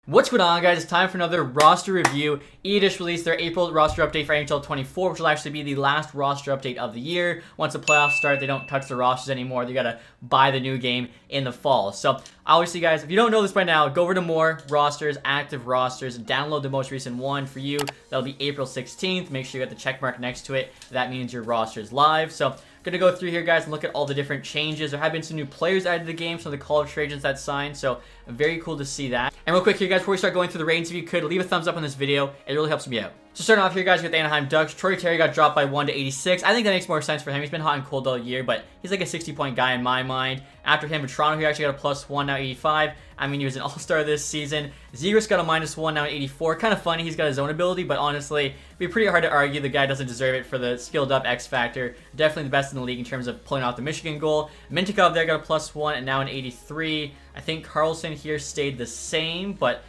What's going on, guys? It's time for another roster review. EA just released their April roster update for NHL 24, which will actually be the last roster update of the year. Once the playoffs start, they don't touch the rosters anymore. They gotta buy the new game in the fall. So, obviously, guys, if you don't know this by now, go over to more rosters, active rosters, download the most recent one for you. That'll be April 16th. Make sure you got the check mark next to it. That means your roster is live. So, gonna go through here, guys, and look at all the different changes. There have been some new players added to the game, some of the Call of Trade agents that signed, so very cool to see that. And real quick here, guys, before we start going through the ratings, if you could, leave a thumbs up on this video. It really helps me out. So starting off here, guys, with the Anaheim Ducks, Troy Terry got dropped by 1 to 86. I think that makes more sense for him. He's been hot and cold all year, but he's like a 60-point guy in my mind. After him in Toronto, he actually got a +1, now 85. I mean, he was an all-star this season. Zegras got a -1, now 84. Kind of funny, he's got his own ability, but honestly, it'd be pretty hard to argue the guy doesn't deserve it for the skilled-up X factor. Definitely the best in the league in terms of pulling off the Michigan goal. Mintyukov there got a +1 and now an 83. I think Carlson here stayed the same, but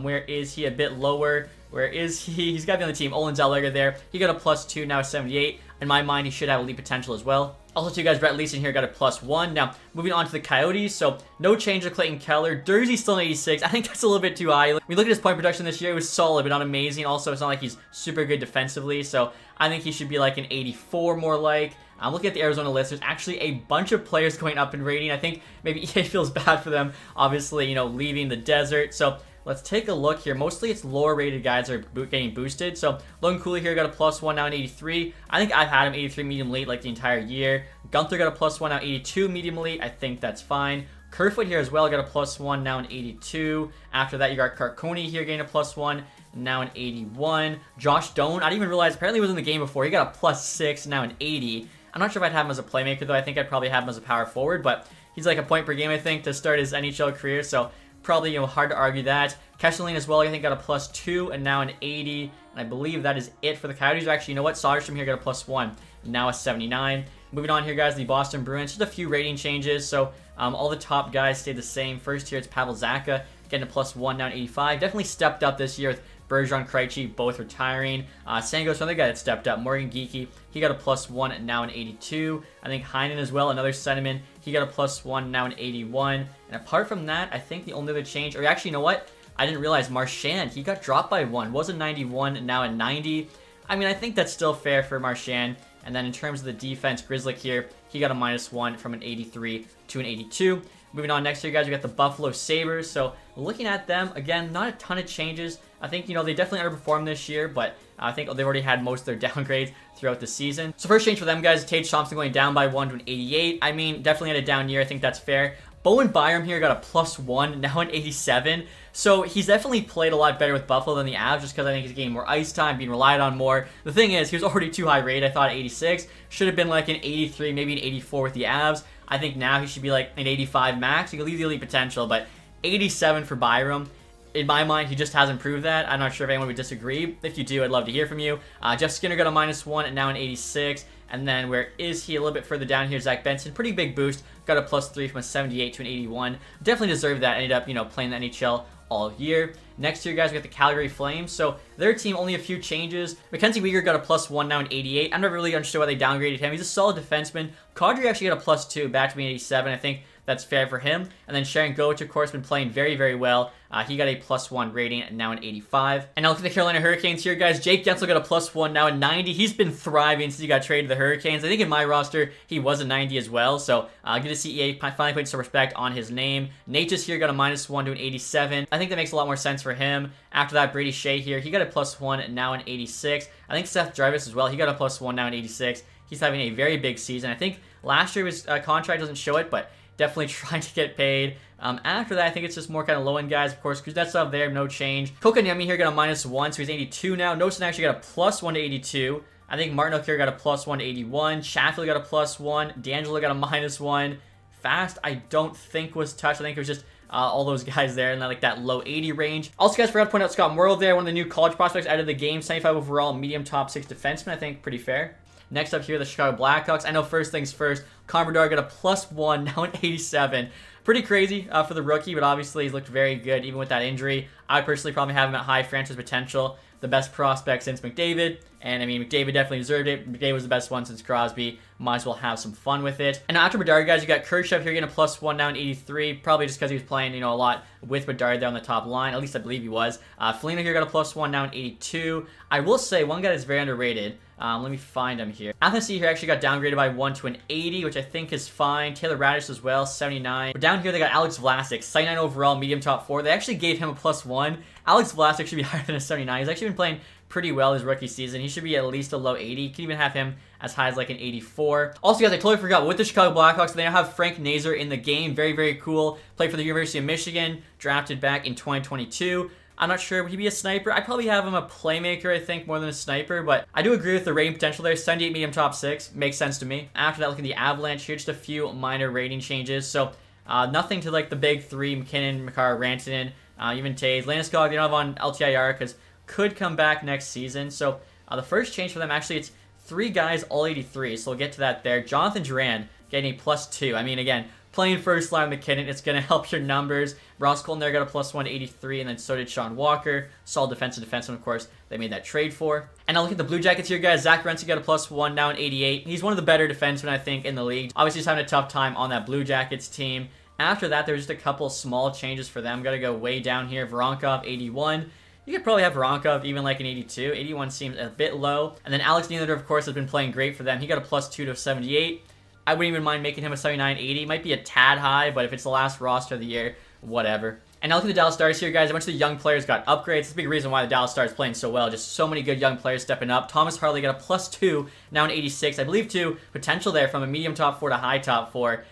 where is he? A bit lower. Where is he? He's got to be on the team. Olin Zellweger there. He got a +2, now a 78. In my mind, he should have elite potential as well. Also, too, guys, Brett Leeson here got a +1. Now, moving on to the Coyotes. So, no change to Clayton Keller. Durzi's still an 86. I think that's a little bit too high. When we look at his point production this year, it was solid, but not amazing. Also, it's not like he's super good defensively. So, I think he should be like an 84 more like. I'm looking at the Arizona list. There's actually a bunch of players going up in rating. I think maybe EA feels bad for them, obviously, you know, leaving the desert. So, let's take a look here. Mostly it's lower rated guys that are getting boosted. So Logan Cooley here got a +1, now an 83. I think I've had him 83 medium elite like the entire year. Gunther got a +1, now 82 medium elite. I think that's fine. Kerfoot here as well got a +1, now an 82. After that, you got Carconi here getting a +1, now an 81. Josh Doan, I didn't even realize, apparently he was in the game before. He got a +6, now an 80. I'm not sure if I'd have him as a playmaker, though. I think I'd probably have him as a power forward, but he's like a point per game, I think, to start his NHL career, so probably, you know, hard to argue that. Kesselin as well, I think, got a +2 and now an 80. And I believe that is it for the Coyotes. Actually, you know what? Soderstrom here got a +1, now a 79. Moving on here, guys, the Boston Bruins. Just a few rating changes. So, all the top guys stayed the same. First here, it's Pavel Zacha getting a +1, now an 85. Definitely stepped up this year with Bergeron, Krejci, both retiring. Sangos, another guy that stepped up. Morgan Geekie, he got a +1 and now an 82. I think Heinen as well, another centerman. He got a +1, now an 81. And apart from that, I think the only other change, or actually, you know what? I didn't realize Marchand, he got dropped by 1. Was a 91 and now a 90. I mean, I think that's still fair for Marchand. And then in terms of the defense, Grzelcyk here, he got a -1 from an 83 to an 82. Moving on next here, guys, we got the Buffalo Sabres. So looking at them, again, not a ton of changes. I think, you know, they definitely underperformed this year, but I think they've already had most of their downgrades throughout the season. So first change for them, guys, Tage Thompson going down by 1 to an 88. I mean, definitely had a down year. I think that's fair. Bowen Byram here got a +1, now an 87. So he's definitely played a lot better with Buffalo than the Avs, just because I think he's getting more ice time, being relied on more. The thing is, he was already too high rated. I thought 86. Should have been like an 83, maybe an 84 with the Avs. I think now he should be like an 85 max. You can leave the elite potential, but 87 for Byram. In my mind, he just hasn't proved that. I'm not sure if anyone would disagree. If you do, I'd love to hear from you. Jeff Skinner got a -1 and now an 86. And then where is he? A little bit further down here, Zach Benson. Pretty big boost. Got a +3 from a 78 to an 81. Definitely deserved that. Ended up, you know, playing the NHL all year. Next year, guys, we got the Calgary Flames. So their team, only a few changes. Mackenzie Weegar got a +1, now an 88. I never really understood why they downgraded him. He's a solid defenseman. Kadri actually got a +2, back to being 87. I think that's fair for him. And then Sharon Goetsch, of course, been playing very, very well. He got a +1 rating and now an 85. And now look at the Carolina Hurricanes here, guys. Jake Guentzel got a +1, now a 90. He's been thriving since he got traded to the Hurricanes. I think in my roster, he was a 90 as well. So good to see EA finally putting some respect on his name. Natchez here got a -1 to an 87. I think that makes a lot more sense for him. After that, Brady Shea here, he got a +1 and now an 86. I think Seth Jarvis as well, he got a +1, now an 86. He's having a very big season. I think last year his contract doesn't show it, but definitely trying to get paid. After that, I think it's just more kind of low-end guys. Of course, Kuznetsov there, no change. Kotkaniemi here got a -1, so he's 82 now. Nosen actually got a +1 to 82. I think Martinook here got a +1 to 81. Sheffield got a +1. D'Angelo got a -1. Fast, I don't think was touched. I think it was just all those guys there in that, like that low 80 range. Also, guys, forgot to point out Scott Morrill there, one of the new college prospects out of the game. 75 overall, medium top 6 defenseman. I think pretty fair. Next up here, the Chicago Blackhawks. I know first things first, Connor Bedard got a +1, now an 87. Pretty crazy for the rookie, but obviously he's looked very good even with that injury. I personally probably have him at high franchise potential. The best prospect since McDavid. And I mean, McDavid definitely deserved it. McDavid was the best one since Crosby. Might as well have some fun with it. And after Bedard, guys, you got Kurchev here getting a +1 now in 83. Probably just because he was playing, a lot with Bedard there on the top line. At least I believe he was. Foligno here got a +1 now in 82. I will say, one guy that's very underrated. Let me find him here. Athanasi here actually got downgraded by 1 to an 80, which I think is fine. Taylor Radish as well, 79. But down here, they got Alex Vlasic, 79 overall, medium top 4. They actually gave him a +1. Alex Vlasic should be higher than a 79. He's actually been playing pretty well his rookie season. He should be at least a low 80. You can even have him as high as like an 84. Also, guys, I totally forgot, with the Chicago Blackhawks, they now have Frank Nazar in the game. Very, very cool. Played for the University of Michigan, drafted back in 2022. I'm not sure, would he be a sniper? I'd probably have him a playmaker, I think, more than a sniper, but I do agree with the rating potential there. 78 medium top 6, makes sense to me. After that, look at the Avalanche here, just a few minor rating changes. So, nothing to like the big three, McKinnon, Makar, Rantanen, even Taves. Landeskog, they don't have on LTIR because could come back next season. So the first change for them, actually, it's 3 guys, all 83. So we'll get to that there. Jonathan Duran getting a +2. I mean, again, playing first line McKinnon, it's going to help your numbers. Ross Colton there got a +1 83, and then so did Sean Walker. Solid defensive defenseman, of course, they made that trade for. And I'll look at the Blue Jackets here, guys. Zach Werenski got a +1 now in 88. He's one of the better defensemen, I think, in the league. Obviously, he's having a tough time on that Blue Jackets team. After that, there's just a couple small changes for them. Got to go way down here. Voronkov, 81. You could probably have Voronkov even like an 82. 81 seems a bit low. And then Alex Nylander, of course, has been playing great for them. He got a +2 to 78. I wouldn't even mind making him a 79, 80. Might be a tad high, but if it's the last roster of the year, whatever. And now look at the Dallas Stars here, guys. A bunch of the young players got upgrades. It's a big reason why the Dallas Stars playing so well. Just so many good young players stepping up. Thomas Harley got a +2, now an 86. I believe, too, potential there from a medium top 4 to high top 4.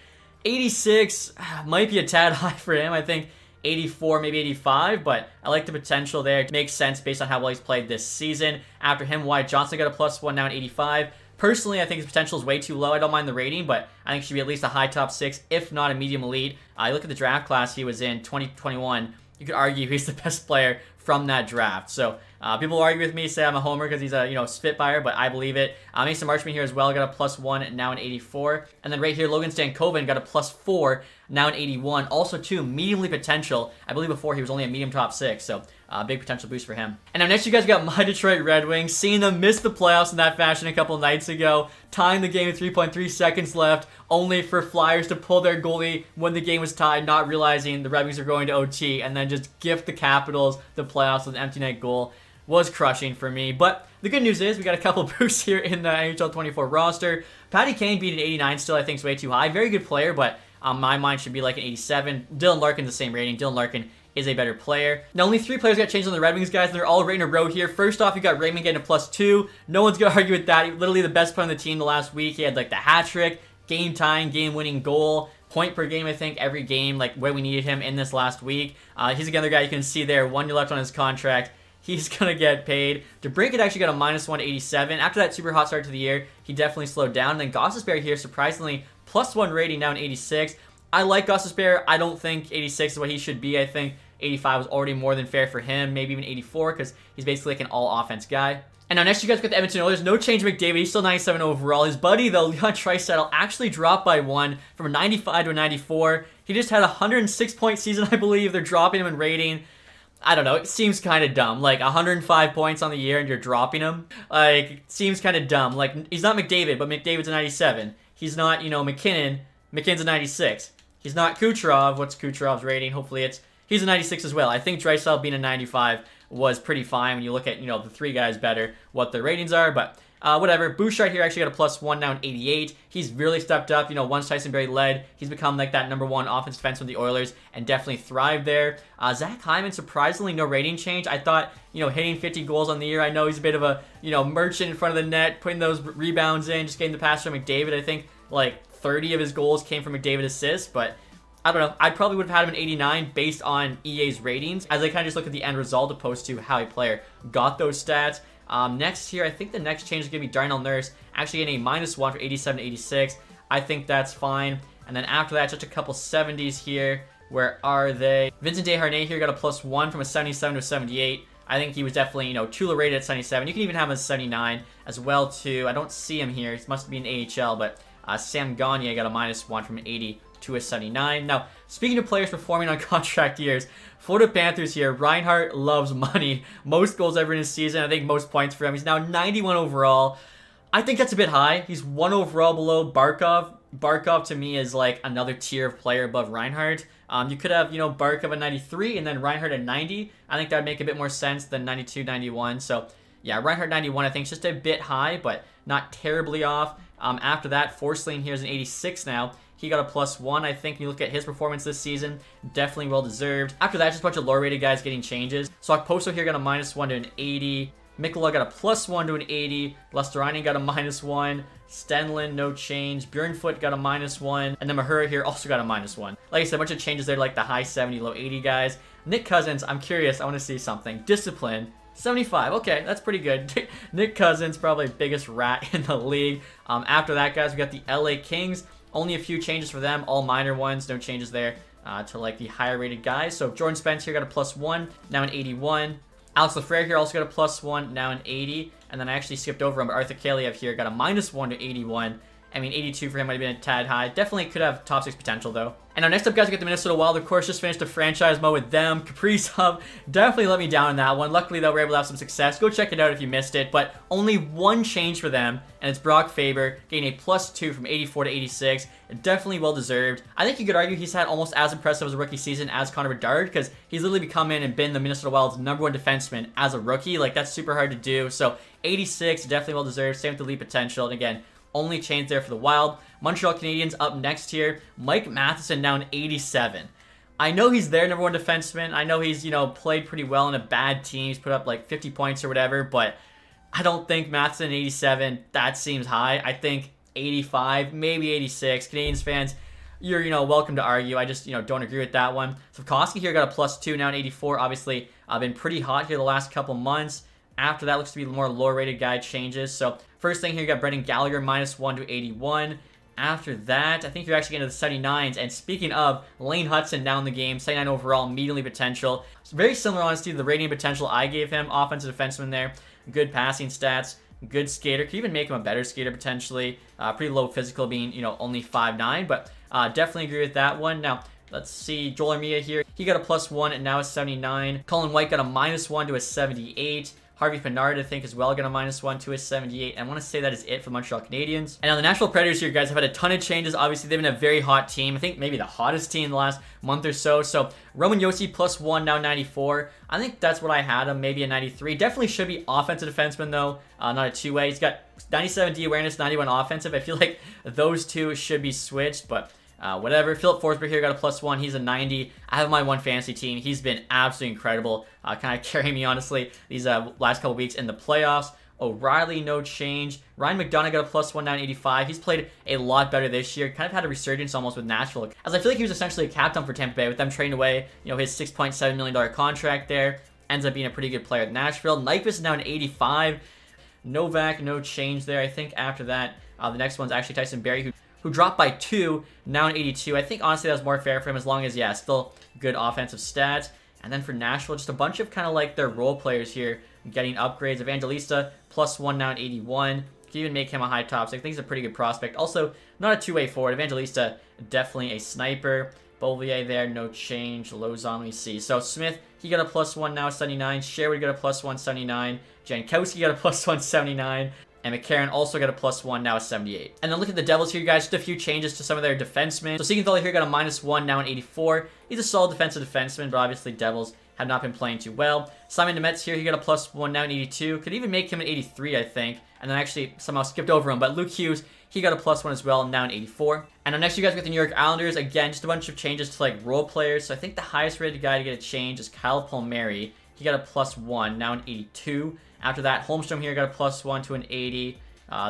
86 might be a tad high for him. I think 84, maybe 85, but I like the potential there. It makes sense based on how well he's played this season. After him, Wyatt Johnson got a +1, now an 85. Personally, I think his potential is way too low. I don't mind the rating, but I think he should be at least a high top 6, if not a medium elite. I look at the draft class he was in, 2021. You could argue he's the best player from that draft. So people argue with me, say I'm a homer because he's a Spitfire, but I believe it. Mason Marchment here as well got a +1, now an 84. And then right here, Logan Stankoven got a +4, now an 81. Also, too, medium elite potential. I believe before he was only a medium top 6, so big potential boost for him. And now next, you guys got my Detroit Red Wings. Seeing them miss the playoffs in that fashion a couple nights ago, tying the game with 3.3 seconds left, only for Flyers to pull their goalie when the game was tied, not realizing the Red Wings are going to OT, and then just gift the Capitals the playoffs with an empty net goal. Was crushing for me. But the good news is we got a couple boosts here in the NHL 24 roster. Patty Kane beat an 89 still, I think is way too high. Very good player, but my mind should be like an 87. Dylan Larkin's the same rating. Dylan Larkin is a better player. Now, only 3 players got changed on the Red Wings, guys, and they're all right in a row here. First off, you got Raymond getting a +2. No one's going to argue with that. He, literally the best player on the team the last week. He had like the hat trick, game tying, game winning goal, point per game, I think, every game, like where we needed him in this last week. He's another guy you can see there, 1 year left on his contract. He's going to get paid. DeBrincat actually got a -1 87. After that super hot start to the year, he definitely slowed down. And then Gostisbehere here, surprisingly, +1 rating, now an 86. I like Gostisbehere. I don't think 86 is what he should be. I think 85 was already more than fair for him. Maybe even 84 because he's basically like an all-offense guy. And now next, you guys got the Edmonton Oilers. No change to McDavid. He's still 97 overall. His buddy, though, Leon Draisaitl, actually dropped by 1 from a 95 to a 94. He just had a 106-point season, I believe. They're dropping him in rating. I don't know, it seems kind of dumb. Like, 105 points on the year and you're dropping him. Like, it seems kind of dumb. Like, he's not McDavid, but McDavid's a 97. He's not, McKinnon. McKinnon's a 96. He's not Kucherov. What's Kucherov's rating? Hopefully he's a 96 as well. I think Draisaitl being a 95 was pretty fine when you look at, the 3 guys better, what their ratings are, but whatever. Bouchard here actually got a +1, now an 88. He's really stepped up. Once Tyson Barrie led, he's become like that #1 offense defense with the Oilers and definitely thrived there. Zach Hyman, surprisingly, no rating change. I thought, hitting 50 goals on the year. I know he's a bit of a, merchant in front of the net, putting those rebounds in, just getting the pass from McDavid. I think like 30 of his goals came from McDavid assists, but I don't know. I probably would have had him an 89 based on EA's ratings, as I kind of just look at the end result opposed to how a player got those stats. Next here, I think the next change is going to be Darnell Nurse, actually getting a -1 for 87 to 86. I think that's fine. And then after that, just a couple 70s here. Where are they? Vincent Desharnais here got a +1 from a 77 to a 78. I think he was definitely, Tula rated at 77. You can even have him as 79 as well, too. I don't see him here. He must be in AHL, but Sam Gagner got a -1 from an 80 to a 79. Now, speaking of players performing on contract years, Florida Panthers here, Reinhart loves money. Most goals ever in his season. I think most points for him. He's now 91 overall. I think that's a bit high. He's 1 overall below Barkov. Barkov to me is like another tier of player above Reinhart. You could have, Barkov at 93 and then Reinhart at 90. I think that would make a bit more sense than 92, 91. So, yeah, Reinhart 91 I think is just a bit high, but not terribly off. After that, Forsling here is an 86 now. He got a +1, I think. When you look at his performance this season, definitely well-deserved. After that, just a bunch of low-rated guys getting changes. So Okposo here got a -1 to an 80. Mikkola got a +1 to an 80. Lesterainen got a -1. Stenlund, no change. Bjornfoot got a -1. And then Mahura here also got a -1. Like I said, a bunch of changes there, like the high 70, low 80 guys. Nick Cousins, I'm curious. I want to see something. Discipline. 75. Okay, that's pretty good. Nick Cousins, probably biggest rat in the league. After that, guys, we got the LA Kings. Only a few changes for them, all minor ones. No changes there to like the higher rated guys. So Jordan Spence here got a +1, now an 81. Alex Lafrere here also got a +1, now an 80. And then I actually skipped over him, but Arthur Kaliev here got a -1 to 81. I mean, 82 for him might have been a tad high. Definitely could have top 6 potential, though. And now next up, guys, we got the Minnesota Wild. Of course, just finished a franchise mode with them. Kaprizov definitely let me down in that one. Luckily, though, we were able to have some success. Go check it out if you missed it. But only one change for them, and it's Brock Faber getting a +2 from 84 to 86. Definitely well-deserved. I think you could argue he's had almost as impressive as a rookie season as Connor Bedard, because he's literally come in and been the Minnesota Wild's #1 defenseman as a rookie. Like, that's super hard to do. So 86, definitely well-deserved. Same with the lead potential. And again, only change there for the Wild. Montreal Canadiens up next here. Mike Matheson down 87. I know he's their #1 defenseman. I know he's, played pretty well in a bad team. He's put up like 50 points or whatever, but I don't think Matheson 87, that seems high. I think 85, maybe 86. Canadiens fans, you're, welcome to argue. I just, don't agree with that one. Slavkovsky here got a +2, now an 84. Obviously, been pretty hot here the last couple months. After that, looks to be more low-rated guy changes. So first thing here, you got Brendan Gallagher, -1 to 81. After that, I think you're actually getting to the 79s. And speaking of, Lane Hudson down the game, 79 overall, mediumly potential. So very similar, honestly, to the rating potential I gave him. Offensive defenseman there. Good passing stats. Good skater. Could even make him a better skater, potentially. Pretty low physical, being, only 5'9". But definitely agree with that one. Now, let's see. Joel Armia here. He got a +1 and now a 79. Colin White got a -1 to a 78. Harvey Pinard, I think, as well, got a -1 to a 78. And I want to say that is it for Montreal Canadiens. And now the Nashville Predators here, guys, have had a ton of changes. Obviously, they've been a very hot team. I think maybe the hottest team in the last month or so. So Roman Josi +1, now 94. I think that's what I had him, maybe a 93. Definitely should be offensive defenseman, though, not a two-way. He's got 97 D awareness, 91 offensive. I feel like those two should be switched, but whatever. Philip Forsberg here got a +1. He's a 90. I have my one fantasy team. He's been absolutely incredible. Kind of carrying me, honestly, these last couple weeks in the playoffs. O'Reilly, no change. Ryan McDonagh got a +1, now an 85. He's played a lot better this year. Kind of had a resurgence almost with Nashville, as I feel like he was essentially a captain for Tampa Bay with them trading away, his $6.7 million contract there. Ends up being a pretty good player at Nashville. Nyquist is now an 85. Novak, no change there. I think after that, the next one's actually Tyson Barrie, who dropped by 2, now an 82. I think, honestly, that was more fair for him as long as, yeah, still good offensive stats. And then for Nashville, just a bunch of kind of like their role players here getting upgrades. Evangelista, +1, now an 81. Could even make him a high top 6. I think he's a pretty good prospect. Also, not a two-way forward. Evangelista, definitely a sniper. Beauvillier there, no change. Lozon, we see. So Smith, he got a +1, now a 79. Sherwood got a +1, 79. Jankowski got a +1, 79. And McCarron also got a +1, now a 78. And then look at the Devils here, guys. Just a few changes to some of their defensemen. So Siegenthaler here got a -1, now an 84. He's a solid defensive defenseman, but obviously Devils have not been playing too well. Simon Nemec here, he got a +1, now an 82. Could even make him an 83, I think. And then actually somehow skipped over him. But Luke Hughes, he got a +1 as well, now an 84. And then next you guys got the New York Islanders. Again, just a bunch of changes to like role players. So I think the highest rated guy to get a change is Kyle Palmieri. He got a +1, now an 82. After that, Holmstrom here got a +1 to an 80.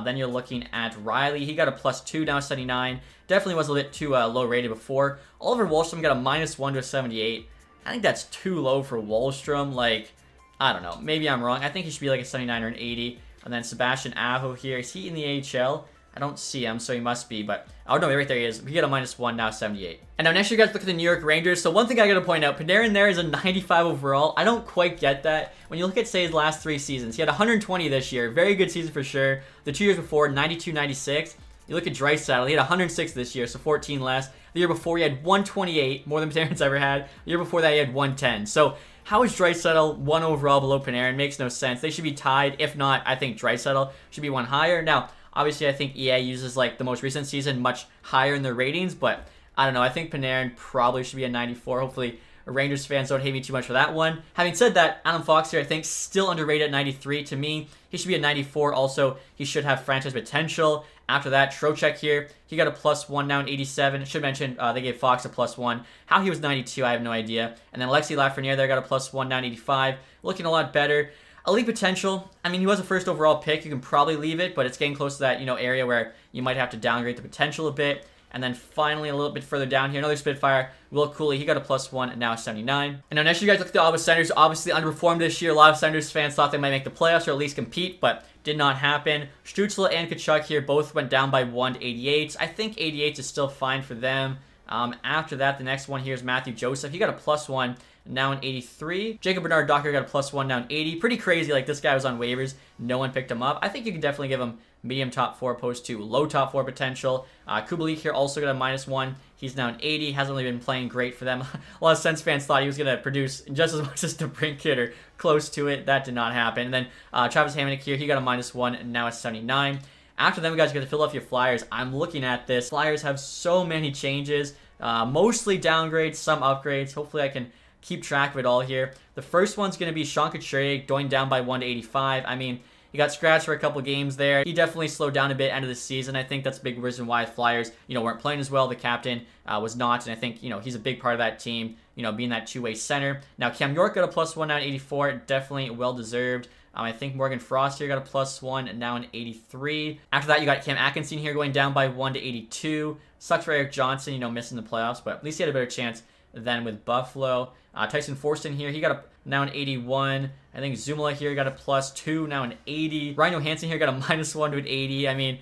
Then you're looking at Riley. He got a +2, now a 79. Definitely was a bit too low rated before. Oliver Wahlstrom got a -1 to a 78. I think that's too low for Wahlstrom. Like, I don't know. Maybe I'm wrong. I think he should be like a 79 or an 80. And then Sebastian Aho here. Is he in the AHL? I don't see him, so he must be, but oh no, right there he is. We get a -1, now 78. And now next you guys look at the New York Rangers. So one thing I gotta point out, Panarin there is a 95 overall. I don't quite get that. When you look at, say, his last 3 seasons, he had 120 this year. Very good season for sure. The 2 years before, 92, 96. You look at Draisaitl, he had 106 this year, so 14 less. The year before, he had 128, more than Panarin's ever had. The year before that, he had 110. So how is Draisaitl 1 overall below Panarin? Makes no sense. They should be tied. If not, I think Draisaitl should be 1 higher. Now, obviously, I think EA uses like the most recent season much higher in their ratings, but I don't know. I think Panarin probably should be a 94. Hopefully, Rangers fans don't hate me too much for that one. Having said that, Adam Fox here, I think, still underrated at 93 to me. He should be a 94. Also, he should have franchise potential. After that, Trocheck here, he got a +1 now in 87. Should mention they gave Fox a +1. How he was 92, I have no idea. And then Alexis Lafreniere there got a +1 now in 85. Looking a lot better. Elite potential, I mean, he was a first overall pick. You can probably leave it, but it's getting close to that, area where you might have to downgrade the potential a bit. And then finally, a little bit further down here, another Spitfire, Will Cooley. He got a +1 and now 79. And now next, you guys look at the Ottawa Senators. Obviously underperformed this year. A lot of Senators fans thought they might make the playoffs or at least compete, but did not happen. Stützle and Tkachuk here both went down by 1 to 88. I think 88 is still fine for them. After that, the next one here is Matthew Joseph. He got a +1 now in 83. Jacob Bernard-Docker got a +1 now in 80. Pretty crazy. Like, this guy was on waivers. No one picked him up. I think you can definitely give him medium top 4 opposed to low top 4 potential. Kubalik here also got a -1. He's now an 80. Hasn't really been playing great for them. A lot of Sens fans thought he was going to produce just as much as DeBrincat or close to it. That did not happen. And then Travis Hamonic here, he got a -1 and now a 79. After them, we guys get the Philadelphia Flyers. I'm looking at this. Flyers have so many changes. Mostly downgrades, some upgrades. Hopefully I can keep track of it all here. The first one's going to be Sean Couturier going down by 1 to 85. I mean, he got scratched for a couple games there. He definitely slowed down a bit end of the season. I think that's a big reason why Flyers, weren't playing as well. The captain was not, and I think, he's a big part of that team, being that two-way center. Now, Cam York got a +1 now in 84. Definitely well-deserved. I think Morgan Frost here got a +1 and now an 83. After that, you got Cam Atkinson here going down by 1 to 82. Sucks for Eric Johnson, missing the playoffs, but at least he had a better chance than with Buffalo. Tyson Forston here, he got now an 81. I think Zumala here got a +2, now an 80. Ryan Johansson here got a -1 to an 80. I mean,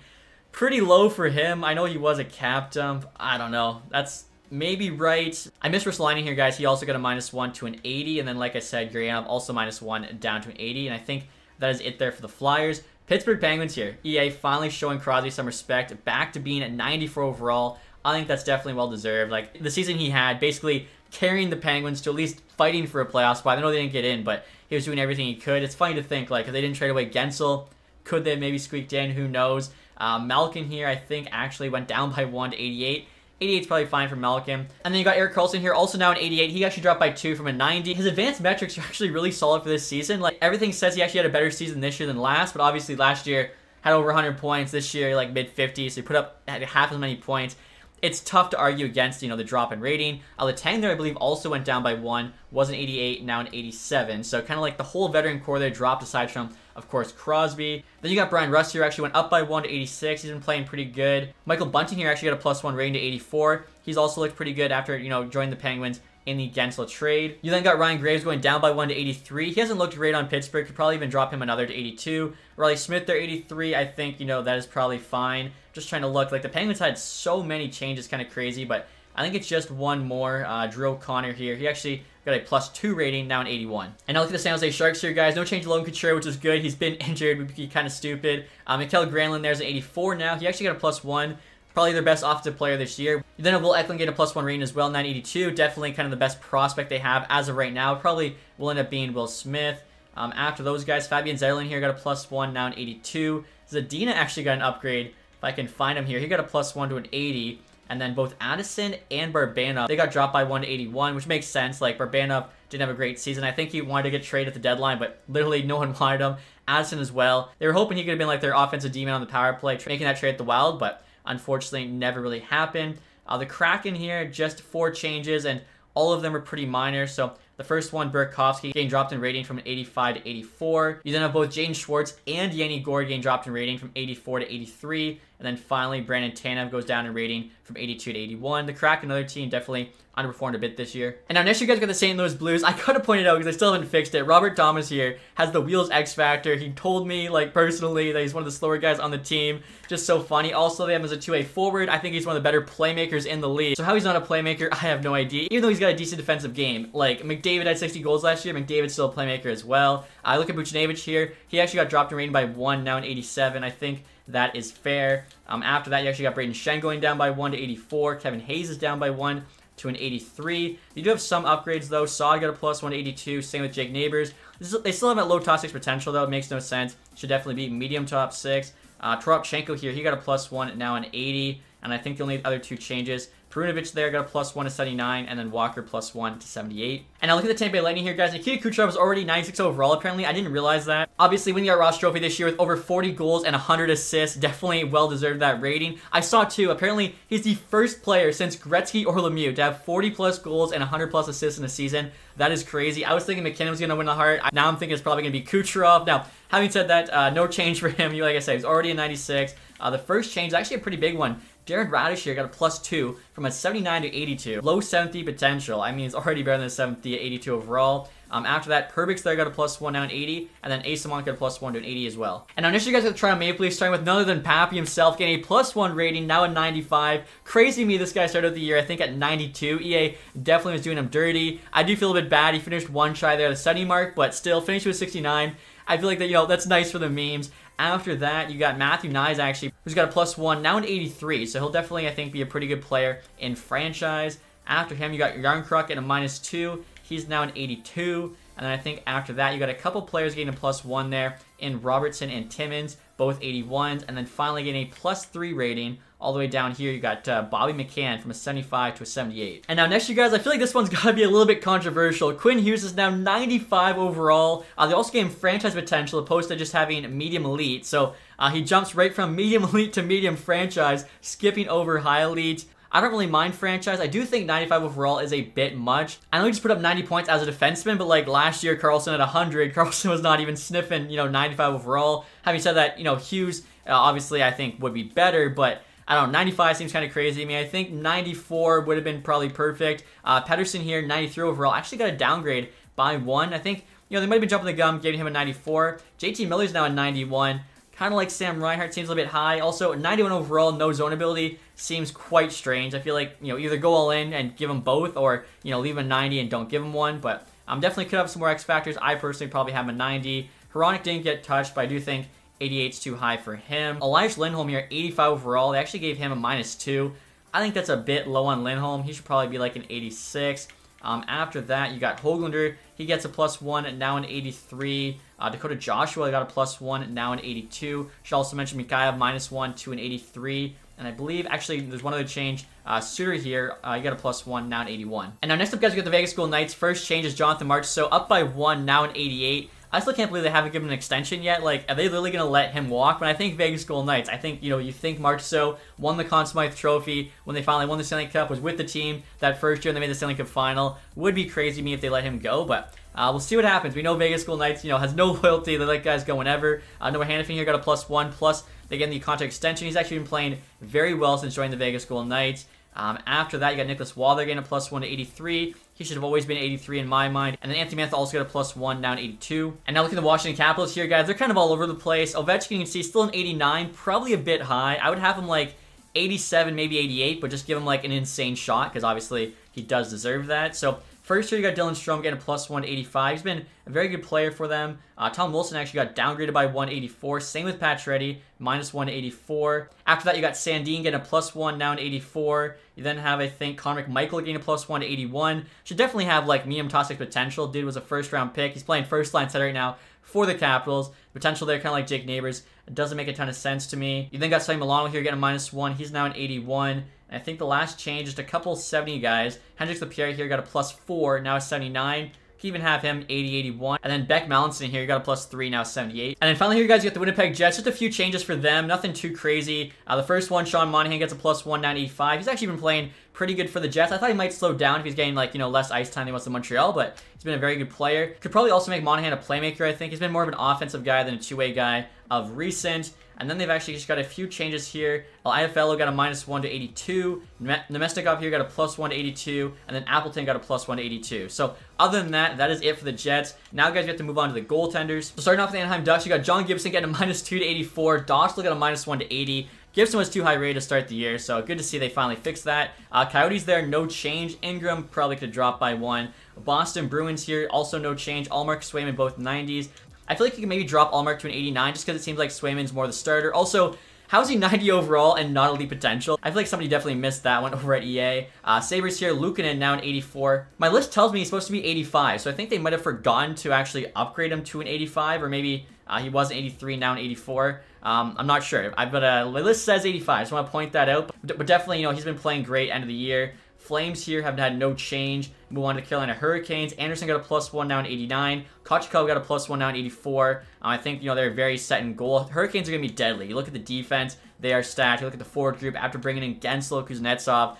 pretty low for him. I know he was a cap dump. I don't know. That's maybe right. I missed Ristolainen here, guys. He also got a -1 to an 80. And then, like I said, Gurianov also -1 down to an 80. And I think that is it there for the Flyers. Pittsburgh Penguins here. EA finally showing Crosby some respect. Back to being at 94 overall. I think that's definitely well-deserved. Like, the season he had, basically carrying the Penguins to at least fighting for a playoff spot. I know they didn't get in, but he was doing everything he could. It's funny to think, like, if they didn't trade away Gensel, could they maybe squeaked in? Who knows? Malkin here, I think, actually went down by 1 to 88. 88 is probably fine for Malkin. And then you got Erik Karlsson here, also now an 88. He actually dropped by 2 from a 90. His advanced metrics are actually really solid for this season. Like, everything says he actually had a better season this year than last, but obviously last year had over 100 points. This year, like, mid-50s, so he put up half as many points. It's tough to argue against, the drop in rating. Letang there, I believe, also went down by 1. Was an 88, now an 87. So kind of like the whole veteran core there dropped aside from, of course, Crosby. Then you got Brian Rust here, actually went up by 1 to 86. He's been playing pretty good. Michael Bunting here actually got a +1 rating to 84. He's also looked pretty good after, joining the Penguins in the Gensel trade. You then got Ryan Graves going down by 1 to 83. He hasn't looked great on Pittsburgh. Could probably even drop him another to 82. Riley Smith there, 83. I think, that is probably fine. Just trying to look. Like, the Penguins had so many changes, kind of crazy, but I think it's just one more. Drew O'Connor here. He actually got a +2 rating, now an 81. And now look at the San Jose Sharks here, guys. No change to Logan Couture, which is good. He's been injured. Would be kind of stupid. Mikael Granlund there's an 84 now. He actually got a +1. Probably their best offensive player this year. You then have Will Eklund get a +1 rating as well, 982. Definitely kind of the best prospect they have as of right now. Probably will end up being Will Smith. After those guys, Fabian Zetterlund here got a +1, now an 82. Zadina actually got an upgrade. If I can find him here, he got a +1 to an 80. And then both Addison and Barbanov, they got dropped by 1 to 81, which makes sense. Like, Barbanov didn't have a great season. I think he wanted to get traded at the deadline, but literally no one wanted him. Addison as well. They were hoping he could have been like their offensive demon on the power play, making that trade at the Wild, but unfortunately never really happened. The Kraken here, just 4 changes, and all of them are pretty minor. So the first one, Burakovsky, getting dropped in rating from an 85 to 84. You then have both Jaden Schwartz and Yanni Gourde getting dropped in rating from 84 to 83. And then finally, Brandon Tanev goes down in rating from 82 to 81. The Kraken, another team, definitely underperformed a bit this year. And now next you guys got the St. Louis Blues. I could have pointed out because I still haven't fixed it. Robert Thomas here has the Wheels X Factor. He told me, like, personally that he's one of the slower guys on the team. Just so funny. Also, they have him as a 2-way forward. I think he's one of the better playmakers in the league. So how he's not a playmaker, I have no idea. Even though he's got a decent defensive game. Like, McDavid had 60 goals last year. McDavid's still a playmaker as well. I look at Buchnevich here. He actually got dropped in rating by 1, now in 87. I think that is fair. After that, you actually got Braden Shen going down by 1 to 84. Kevin Hayes is down by 1 to an 83. You do have some upgrades, though. Saad got a +1 to 82. Same with Jake Neighbors. They still have that low top 6 potential, though. It makes no sense. Should definitely be medium top 6. Toropchenko here, he got a +1, now an 80. And I think the only other 2 changes, Perunovic there got a +1 to 79, and then Walker +1 to 78. And now look at the Tampa Bay Lightning here, guys. Nikita Kucherov is already 96 overall, apparently. I didn't realize that. Obviously, winning our Ross Trophy this year with over 40 goals and 100 assists, definitely well-deserved that rating. I saw, too, apparently he's the first player since Gretzky or Lemieux to have 40-plus goals and 100-plus assists in a season. That is crazy. I was thinking McKinnon was going to win the Hart. Now I'm thinking it's probably going to be Kucherov. Now, having said that, no change for him. Like I said, he's already a 96. The first change is actually a pretty big one. Darren Radish here got a +2 from a 79 to 82. Low 70 potential. I mean, it's already better than a 70 at 82 overall. After that, Perbix there got a +1 now an 80, and then Asamon got a +1 to an 80 as well. And now initially, you guys got to try on Maple Leafs, starting with none other than Pappy himself, getting a +1 rating, now a 95. Crazy me, this guy started the year, I think, at 92. EA definitely was doing him dirty. I do feel a bit bad. He finished one shy there, the 70 mark, but still finished with 69. I feel like that, that's nice for the memes. After that, you got Matthew Nyes, actually, who's got a +1, now an 83. So he'll definitely, I think, be a pretty good player in franchise. After him, you got Yarncroc at a -2. He's now an 82. And then I think after that, you got a couple players getting a +1 there in Robertson and Timmins, both 81s. And then finally getting a +3 rating. All the way down here, you got Bobby McCann from a 75 to a 78. And now next, you guys, I feel like this one's got to be a little bit controversial. Quinn Hughes is now 95 overall. They also gave him franchise potential opposed to just having medium elite. So he jumps right from medium elite to medium franchise, skipping over high elite. I don't really mind franchise. I do think 95 overall is a bit much. I know he just put up 90 points as a defenseman, but like last year, Carlson at 100. Carlson was not even sniffing, 95 overall. Having said that, Hughes, obviously, I think would be better, but I don't know, 95 seems kind of crazy to me. I think 94 would have been probably perfect. Pedersen here, 93 overall. Actually got a downgrade by 1. I think, they might have been jumping the gun, giving him a 94. JT Miller's now a 91. Kind of like Sam Reinhart, seems a little bit high. Also, 91 overall, no zone ability, seems quite strange. I feel like, either go all in and give him both, or, leave him a 90 and don't give him one. But definitely could have some more X factors. I personally probably have him a 90. Hronek didn't get touched, but I do think 88's too high for him. Elias Lindholm here, 85 overall. They actually gave him a -2. I think that's a bit low on Lindholm. He should probably be like an 86. After that, you got Hoglander. He gets a +1, now an 83. Dakota Joshua got a +1, now an 82. Should also mention Mikhail, -1 to an 83. And I believe, actually, there's one other change. Suter here, you got a +1, now an 81. And now next up, guys, we got the Vegas Golden Knights. First change is Jonathan March. So up by 1, now an 88. I still can't believe they haven't given him an extension yet. Like, are they literally going to let him walk? But I think Vegas Golden Knights, I think, you think Marchessault won the Conn Smythe Trophy when they finally won the Stanley Cup, was with the team that first year and they made the Stanley Cup final. Would be crazy to me if they let him go, but we'll see what happens. We know Vegas Golden Knights, has no loyalty. They let guys go whenever. Noah Hanifin here got a +1, plus they get the contract extension. He's actually been playing very well since joining the Vegas Golden Knights. After that, you got Nicholas Waller getting a +1 to 83. He should have always been 83 in my mind. And then Anthony Mantha also got a +1, down 82. And now look at the Washington Capitals here, guys. They're kind of all over the place. Ovechkin, you can see, still an 89. Probably a bit high. I would have him like 87, maybe 88, but just give him like an insane shot because obviously he does deserve that. So first year, you got Dylan Strome getting a +1 to 85. He's been a very good player for them. Tom Wilson actually got downgraded by 184. Same with Pacioretty, -1 to 84. After that, you got Sandin getting a +1, now an 84. You then have, I think, Connor McMichael getting a +1 to 81. Should definitely have, like, medium toxic potential. Dude was a first-round pick. He's playing first-line center right now for the Capitals. Potential there, kind of like Jake Neighbors. It doesn't make a ton of sense to me. You then got Sonny Milano here getting a -1. He's now an 81. And I think the last change, just a couple 70 guys. Hendrix Lapierre here got a +4, now a 79. You can even have him 80, 81. And then Beck Mallinson here, you got a +3, now 78. And then finally here, you guys, you got the Winnipeg Jets. Just a few changes for them. Nothing too crazy. The first one, Sean Monahan gets a +1, now 85. He's actually been playing pretty good for the Jets. I thought he might slow down if he's getting, like, less ice time than he was in Montreal, but he's been a very good player. Could probably also make Monahan a playmaker, I think. He's been more of an offensive guy than a two-way guy of recent. And then they've actually just got a few changes here. Iafallo got a -1 to 82. Nemesnikov here got a +1 to 82. And then Appleton got a +1 to 82. So other than that, that is it for the Jets. Now, guys, we have to move on to the goaltenders. So starting off with the Anaheim Ducks, you got John Gibson getting a -2 to 84. Dostal got a -1 to 80. Gibson was too high rated to start the year, so good to see they finally fixed that. Coyotes there, no change. Ingram probably could have dropped by 1. Boston Bruins here, also no change. Allmark, Swayman, both 90s. I feel like you can maybe drop Allmark to an 89 just because it seems like Swayman's more the starter. Also, How's he 90 overall and not elite potential? I feel like somebody definitely missed that one over at EA. Sabres here, Luukkonen now an 84. My list tells me he's supposed to be 85, so I think they might have forgotten to actually upgrade him to an 85, or maybe he was an 83, now an 84. I'm not sure. But my list says 85, so I want to point that out. But definitely, he's been playing great end of the year. Flames here have had no change. Move on to Carolina Hurricanes. Anderson got a +1 now in 89. Kochetkov got a +1 now in 84. I think, they're very set in goal. Hurricanes are going to be deadly. You look at the defense, they are stacked. You look at the forward group after bringing in Gensel, Kuznetsov.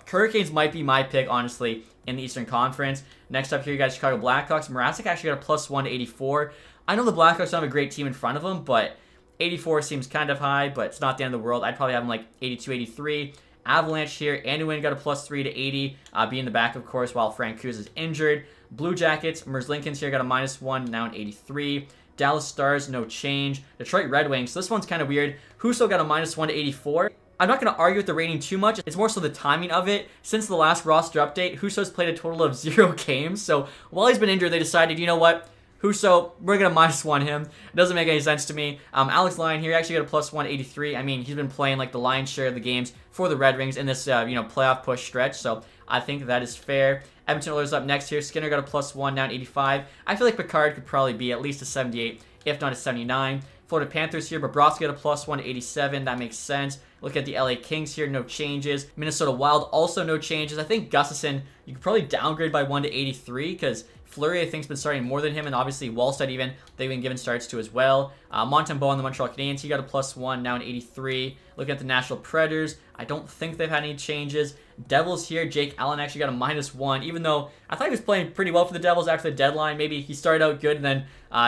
Hurricanes might be my pick, honestly, in the Eastern Conference. Next up here, you got Chicago Blackhawks. Mrazek actually got a +1 to 84. I know the Blackhawks don't have a great team in front of them, but 84 seems kind of high, but it's not the end of the world. I'd probably have him like 82, 83. Avalanche here, Anduin got a +3 to 80, being the back, of course, while Francouz is injured. Blue Jackets, Merzlikins here got a -1, now an 83. Dallas Stars, no change. Detroit Red Wings, this one's kind of weird. Husso got a -1 to 84. I'm not going to argue with the rating too much. It's more so the timing of it. Since the last roster update, Husso's played a total of 0 games. So while he's been injured, they decided, you know what? Husso, we're going to -1 him. It doesn't make any sense to me. Alex Lyon here actually got a +1 to 83. I mean, he's been playing like the lion's share of the games for the Red Wings in this, playoff push stretch. So I think that is fair. Edmonton Oilers up next here. Skinner got a +1, now an 85. I feel like Picard could probably be at least a 78, if not a 79. Florida Panthers here. Bobrovsky got a +1 to 87. That makes sense. Look at the LA Kings here, no changes. Minnesota Wild, also no changes. I think Gustafsson, you could probably downgrade by 1 to 83 because Fleury, I think, has been starting more than him, and obviously Wallstead even, they've been given starts to as well. Montembeault on the Montreal Canadiens, he got a +1, now an 83. Looking at the Nashville Predators, I don't think they've had any changes. Devils here, Jake Allen actually got a -1, even though I thought he was playing pretty well for the Devils after the deadline. Maybe he started out good and then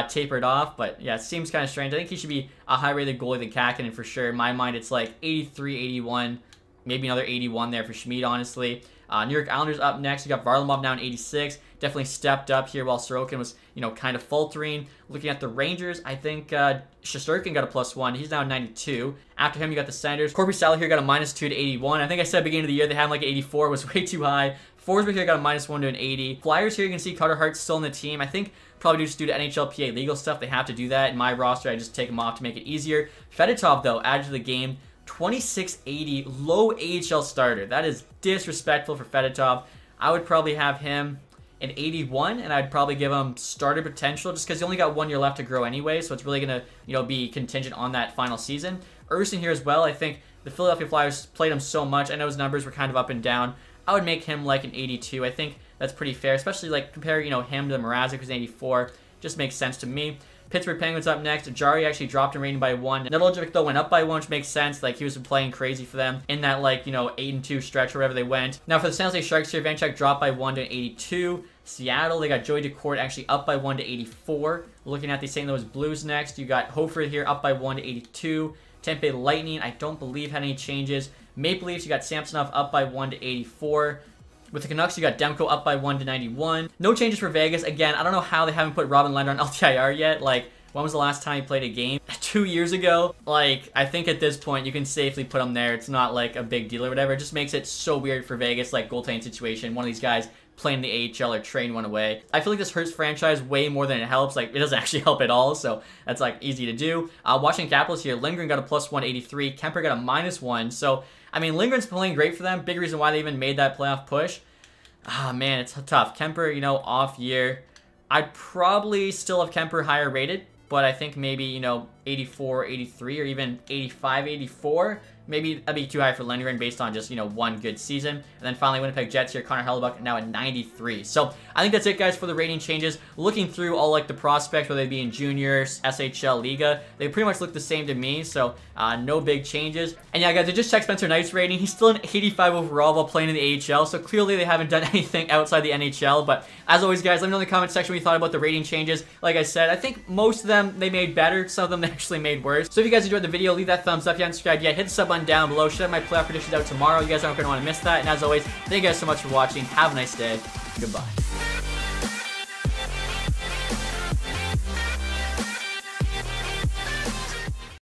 tapered off, but yeah, it seems kind of strange. I think he should be a high-rated goalie than Kakinen for sure. In my mind, it's like 83, 81, maybe another 81 there for Schmid, honestly. New York Islanders up next. We got Varlamov now in 86. Definitely stepped up here while Sorokin was, kind of faltering. Looking at the Rangers, I think Shesterkin got a +1. He's now 92. After him, you got the Senators. Corby Sally here got a -2 to 81. I think I said at the beginning of the year they had him like 84. It was way too high. Forsberg here got a -1 to an 80. Flyers here, you can see Carter Hart's still in the team. I think probably just due to NHLPA legal stuff, they have to do that. In my roster, I just take him off to make it easier. Fedotov, though, added to the game. 2680, low AHL starter. That is disrespectful for Fedotov. I would probably have him an 81, and I'd probably give him starter potential just because he only got 1 year left to grow anyway, so it's really going to, be contingent on that final season. Erson here as well. I think the Philadelphia Flyers played him so much. I know his numbers were kind of up and down. I would make him like an 82. I think that's pretty fair, especially like compare, him to Mrazek, who's an 84. Just makes sense to me. Pittsburgh Penguins up next. Jari actually dropped in rating by 1. Nedeljkovic, though, went up by 1, which makes sense. Like, he was playing crazy for them in that, 8-2 stretch or wherever they went. Now, for the San Jose Sharks here, Vanchuk dropped by 1 to 82. Seattle, they got Joey Daccord actually up by 1 to 84. Looking at the St. Louis Blues next, you got Hofer here up by 1 to 82. Tampa Bay Lightning, I don't believe had any changes. Maple Leafs, you got Samsonov up by 1 to 84. With the Canucks, you got Demko up by 1 to 91. No changes for Vegas. Again, I don't know how they haven't put Robin Lehner on LTIR yet. Like, when was the last time he played a game? 2 years ago? Like, I think at this point, you can safely put him there. It's not, like, a big deal or whatever. It just makes it so weird for Vegas, like, goaltending situation. One of these guys playing the AHL or trading one away. I feel like this hurts franchise way more than it helps. Like, it doesn't actually help at all, so that's, like, easy to do. Washington Capitals here. Lindgren got a +183. Kemper got a -1. So, I mean, Lindgren's playing great for them. Big reason why they even made that playoff push. Ah, man, it's tough. Kemper, off year. I'd probably still have Kemper higher rated, but I think maybe, 84, 83, or even 85, 84. Maybe that'd be too high for Lindgren based on just, one good season. And then finally, Winnipeg Jets here, Connor Hellebuyck now at 93. So I think that's it, guys, for the rating changes. Looking through all, the prospects, whether they be in juniors, SHL, Liga, they pretty much look the same to me, so no big changes. And yeah, guys, I just checked Spencer Knight's rating. He's still an 85 overall while playing in the AHL, so clearly they haven't done anything outside the NHL. But as always, guys, let me know in the comment section what you thought about the rating changes. Like I said, I think most of them, they made better. Some of them, they actually made worse. So if you guys enjoyed the video, leave that thumbs up. If you haven't subscribed yet, hit the sub button down below. Should have my playoff predictions out tomorrow. You guys aren't going to want to miss that. And as always, thank you guys so much for watching. Have a nice day. Goodbye.